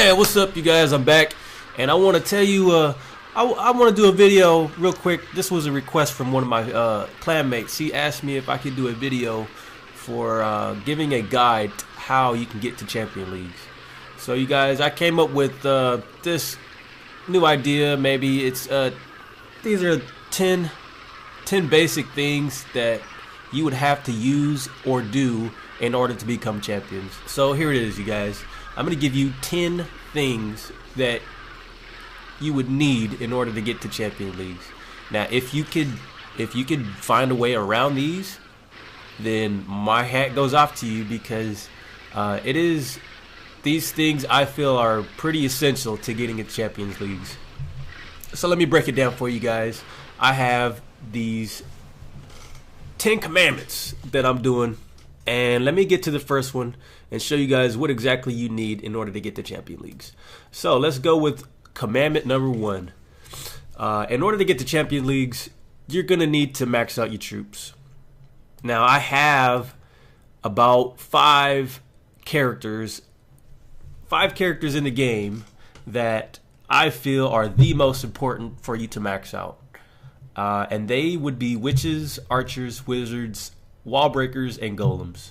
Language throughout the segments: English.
Man, what's up, you guys? I'm back, and I want to tell you, I want to do a video real quick. This was a request from one of my clanmates. He asked me if I could do a video for giving a guide how you can get to Champion Leagues. So, you guys, I came up with this new idea. Maybe it's these are 10 basic things that you would have to use or do in order to become champions. So here it is, you guys. I'm going to give you 10 things that you would need in order to get to Champion Leagues. Now, if you could find a way around these, then my hat goes off to you, because these things I feel are pretty essential to getting into Champions Leagues. So let me break it down for you guys. I have these 10 commandments that I'm doing, and let me get to the first one and show you guys what exactly you need in order to get to Champion Leagues. So let's go with commandment number 1. In order to get to Champion Leagues, you're gonna need to max out your troops. Now, I have about 5 characters in the game that I feel are the most important for you to max out. And they would be witches, archers, wizards, wall breakers, and golems.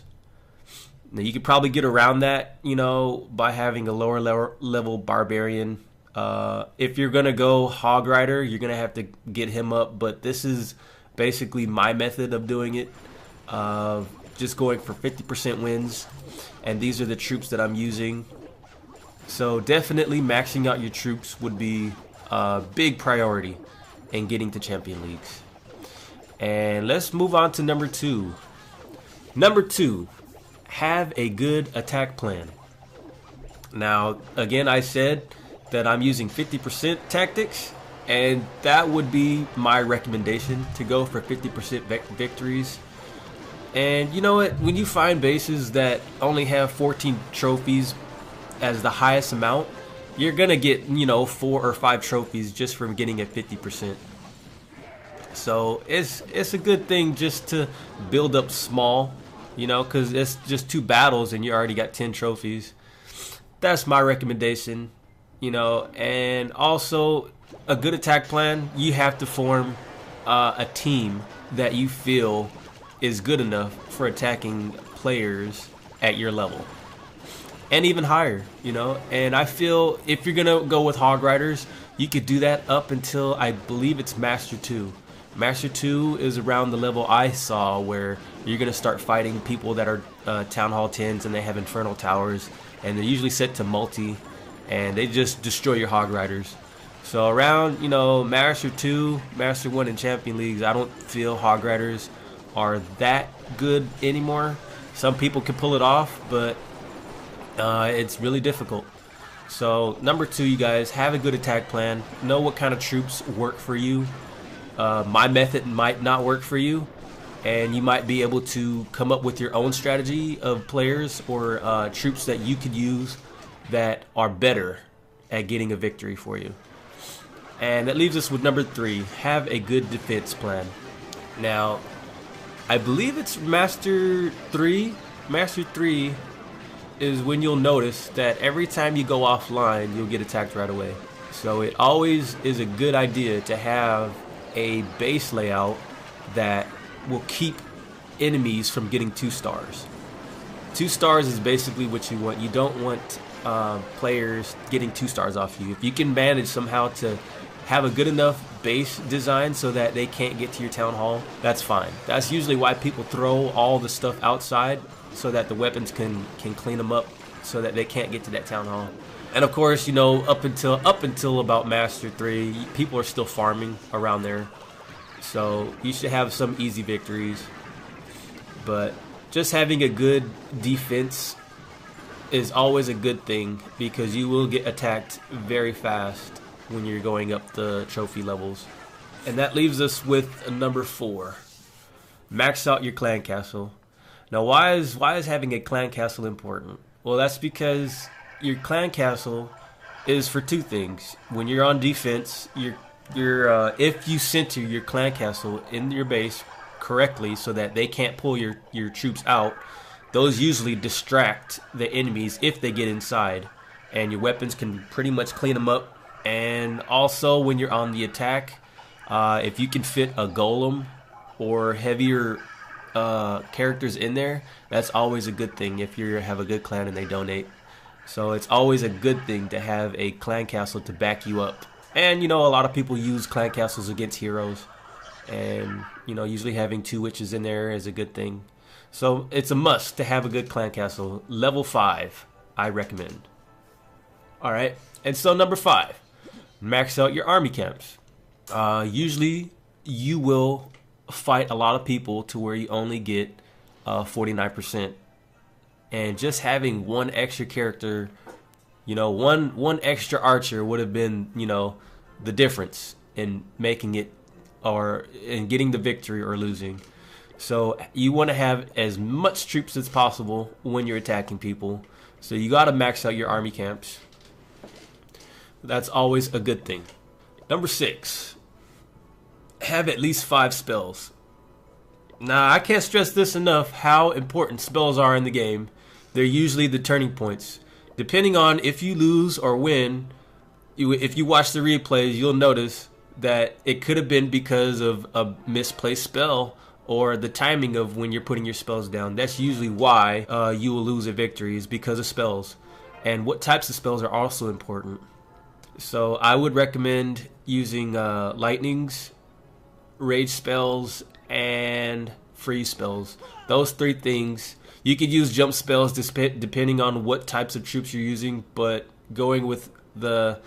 Now, you could probably get around that, by having a lower level barbarian. If you're going to go hog rider, you're going to have to get him up. But this is basically my method of doing it. Just going for 50% wins. And these are the troops that I'm using. So definitely maxing out your troops would be a big priority in getting to Champion Leagues. And let's move on to number 2. Number 2, have a good attack plan. Now, again, I said that I'm using 50% tactics, and that would be my recommendation, to go for 50% victories. And you know what? When you find bases that only have 14 trophies as the highest amount, you're gonna get 4 or 5 trophies just from getting at 50%. So it's a good thing just to build up small, because it's just 2 battles and you already got 10 trophies. That's my recommendation, and also a good attack plan. You have to form a team that you feel is good enough for attacking players at your level. And even higher, And I feel if you're going to go with hog riders, you could do that up until, I believe it's Master 2. Master 2 is around the level I saw where you're going to start fighting people that are Town Hall 10s, and they have Infernal Towers. And they're usually set to multi, and they just destroy your hog riders. So around, Master 2, Master 1 in Champion Leagues, I don't feel hog riders are that good anymore. Some people can pull it off, but it's really difficult. So number 2, you guys, have a good attack plan. Know what kind of troops work for you. My method might not work for you, and you might be able to come up with your own strategy of players or troops that you could use that are better at getting a victory for you. And that leaves us with number 3, have a good defense plan. Now, I believe it's Master 3. Master 3 is when you'll notice that every time you go offline, you'll get attacked right away. So it always is a good idea to have a base layout that will keep enemies from getting 2 stars. 2 stars is basically what you want. You don't want players getting 2 stars off you. If you can manage somehow to have a good enough base design so that they can't get to your town hall, that's fine. That's usually why people throw all the stuff outside, so that the weapons can clean them up so that they can't get to that town hall. And of course, up until about Master 3, people are still farming around there. So you should have some easy victories. But just having a good defense is always a good thing, because you will get attacked very fast when you're going up the trophy levels. And that leaves us with number 4. Max out your clan castle. Now, why is having a clan castle important? Well, that's because your clan castle is for 2 things. When you're on defense, if you center your clan castle in your base correctly so that they can't pull your troops out, those usually distract the enemies if they get inside. and your weapons can pretty much clean them up. And also when you're on the attack, if you can fit a golem or heavier characters in there, that's always a good thing if you have a good clan and they donate. So it's always a good thing to have a clan castle to back you up. And you know, a lot of people use clan castles against heroes, and you know, usually having 2 witches in there is a good thing. So it's a must to have a good clan castle. Level 5, I recommend. Alright, and so number 5, max out your army camps. Usually you will fight a lot of people to where you only get 49%. And just having one extra character, you know, one extra archer would have been, you know, the difference in making it or in getting the victory or losing. So you want to have as much troops as possible when you're attacking people. So you got to max out your army camps. That's always a good thing. Number 6, have at least 5 spells. Now, I can't stress this enough how important spells are in the game. They're usually the turning points. Depending on if you lose or win, if you watch the replays, you'll notice that it could have been because of a misplaced spell or the timing of when you're putting your spells down. That's usually why you will lose a victory, is because of spells. And what types of spells are also important. So I would recommend using lightnings, rage spells, and freeze spells. Those 3 things. You could use jump spells depending on what types of troops you're using, but going with the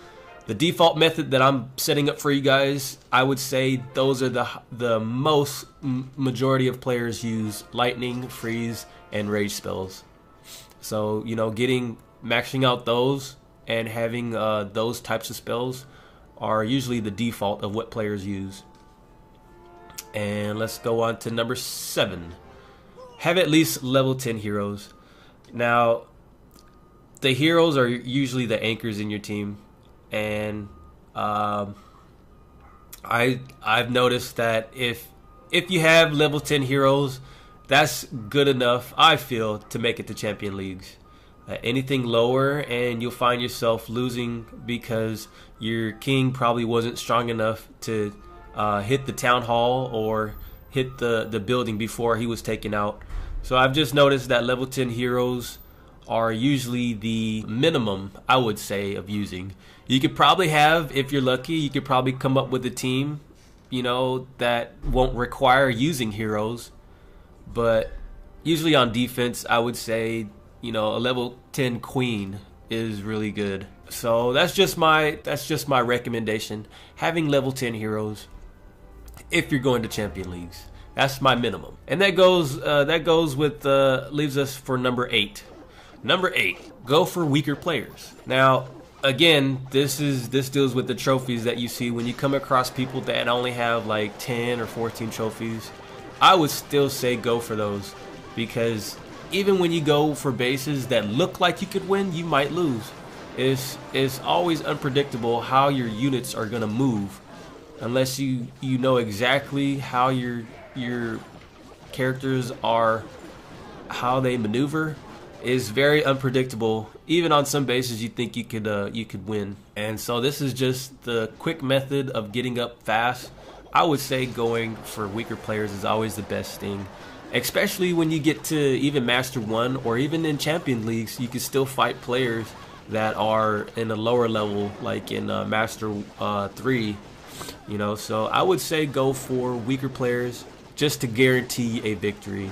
default method that I'm setting up for you guys, I would say those are the most majority of players use: lightning, freeze, and rage spells. So, you know, maxing out those and having those types of spells are usually the default of what players use. And let's go on to number 7. Have at least level 10 heroes. Now, the heroes are usually the anchors in your team, and I've noticed that if you have level 10 heroes, that's good enough, I feel, to make it to champion leagues. Anything lower and you'll find yourself losing because your king probably wasn't strong enough to hit the town hall or hit the building before he was taken out. So I've just noticed that level 10 heroes are usually the minimum, I would say, of using. You could probably have, if you're lucky, you could probably come up with a team, you know, that won't require using heroes. But usually on defense, I would say, you know, a level 10 queen is really good. So that's just my recommendation. Having level 10 heroes if you're going to champion leagues. That's my minimum. And that goes with leaves us for number 8. Number 8, go for weaker players. Now, again, this deals with the trophies that you see when you come across people that only have like 10 or 14 trophies. I would still say go for those, because even when you go for bases that look like you could win, you might lose. It's always unpredictable how your units are gonna move, unless you know exactly how your characters are, how they maneuver. Is very unpredictable. Even on some bases you think you could win. And so this is just the quick method of getting up fast. I would say going for weaker players is always the best thing, especially when you get to even Master 1 or even in Champion Leagues. You can still fight players that are in a lower level, like in Master 3, you know. So I would say go for weaker players just to guarantee a victory.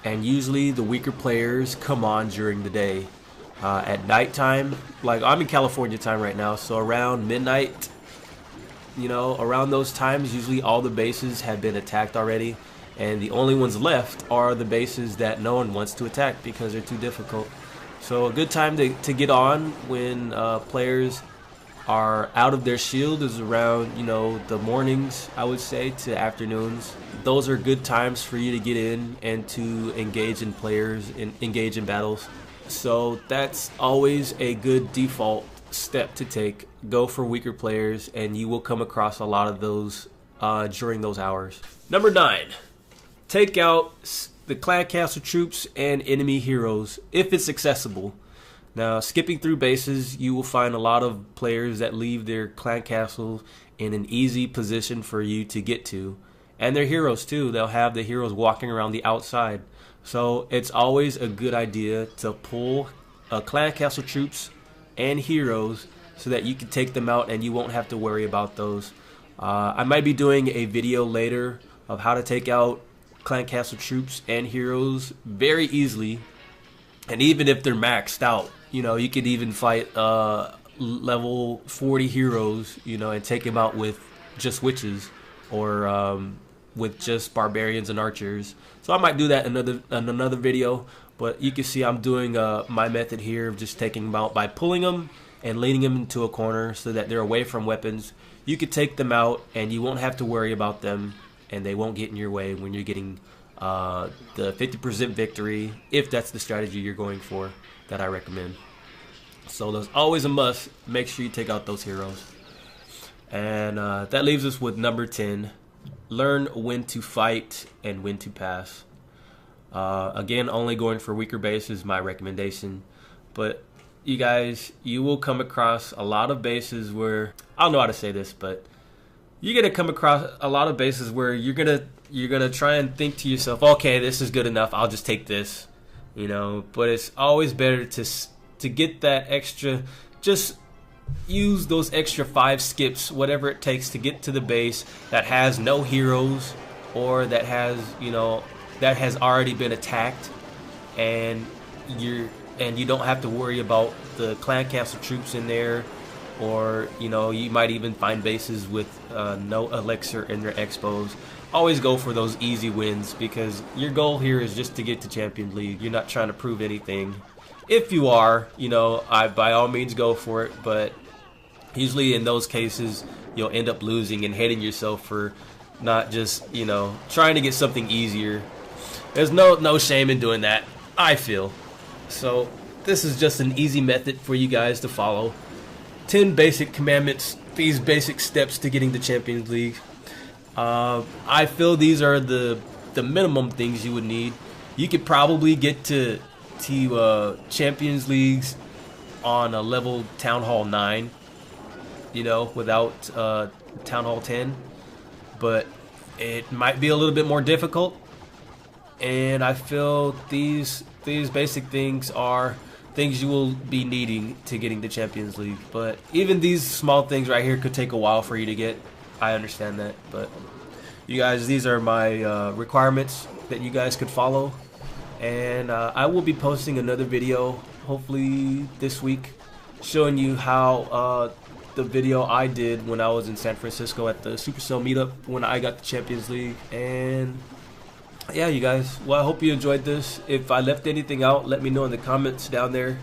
And usually the weaker players come on during the day. At nighttime, like I'm in California time right now, so around midnight, you know, around those times, usually all the bases have been attacked already, and the only ones left are the bases that no one wants to attack because they're too difficult. So a good time to get on when players are out of their shield is around, you know, the mornings, I would say, to afternoons. Those are good times for you to get in and to engage in players and engage in battles. So that's always a good default step to take. Go for weaker players, and you will come across a lot of those during those hours. Number 9, take out the clan castle troops and enemy heroes if it's accessible. Now, skipping through bases, you will find a lot of players that leave their clan castle in an easy position for you to get to. And their heroes too. They'll have the heroes walking around the outside. So it's always a good idea to pull clan castle troops and heroes so that you can take them out and you won't have to worry about those. I might be doing a video later of how to take out clan castle troops and heroes very easily. And even if they're maxed out, you know, you could even fight level 40 heroes, you know, and take them out with just witches or with just barbarians and archers. So I might do that in another video, but you can see I'm doing my method here of just taking them out by pulling them and leading them into a corner so that they're away from weapons. You could take them out and you won't have to worry about them, and they won't get in your way when you're getting the 50% victory, if that's the strategy you're going for, that I recommend. So there's always a must. Make sure you take out those heroes. And that leaves us with number 10. Learn when to fight and when to pass. Again, only going for weaker bases is my recommendation. But you guys, you will come across a lot of bases where, I don't know how to say this, but you're gonna come across a lot of bases where you're gonna try and think to yourself, okay, this is good enough, I'll just take this, you know. But it's always better to get that extra, just use those extra 5 skips, whatever it takes, to get to the base that has no heroes, or that has, you know, that has already been attacked, and you don't have to worry about the clan castle troops in there. Or, you know, you might even find bases with no elixir in their expos. Always go for those easy wins, because your goal here is just to get to Champions League. You're not trying to prove anything. If you are, you know, by all means go for it. But usually in those cases, you'll end up losing and hating yourself for not just, you know, trying to get something easier. There's no shame in doing that, I feel. So this is just an easy method for you guys to follow. 10 basic commandments, these basic steps to getting to Champions League. I feel these are the minimum things you would need. You could probably get to Champions Leagues on a level Town Hall 9, you know, without Town Hall 10. But it might be a little bit more difficult. And I feel these basic things are things you will be needing to getting to Champions League. But even these small things right here could take a while for you to get. I understand that, but you guys, these are my requirements that you guys could follow. And I will be posting another video hopefully this week showing you how the video I did when I was in San Francisco at the Supercell meetup when I got the Champions League. And yeah, you guys, well, I hope you enjoyed this. If I left anything out, let me know in the comments down there.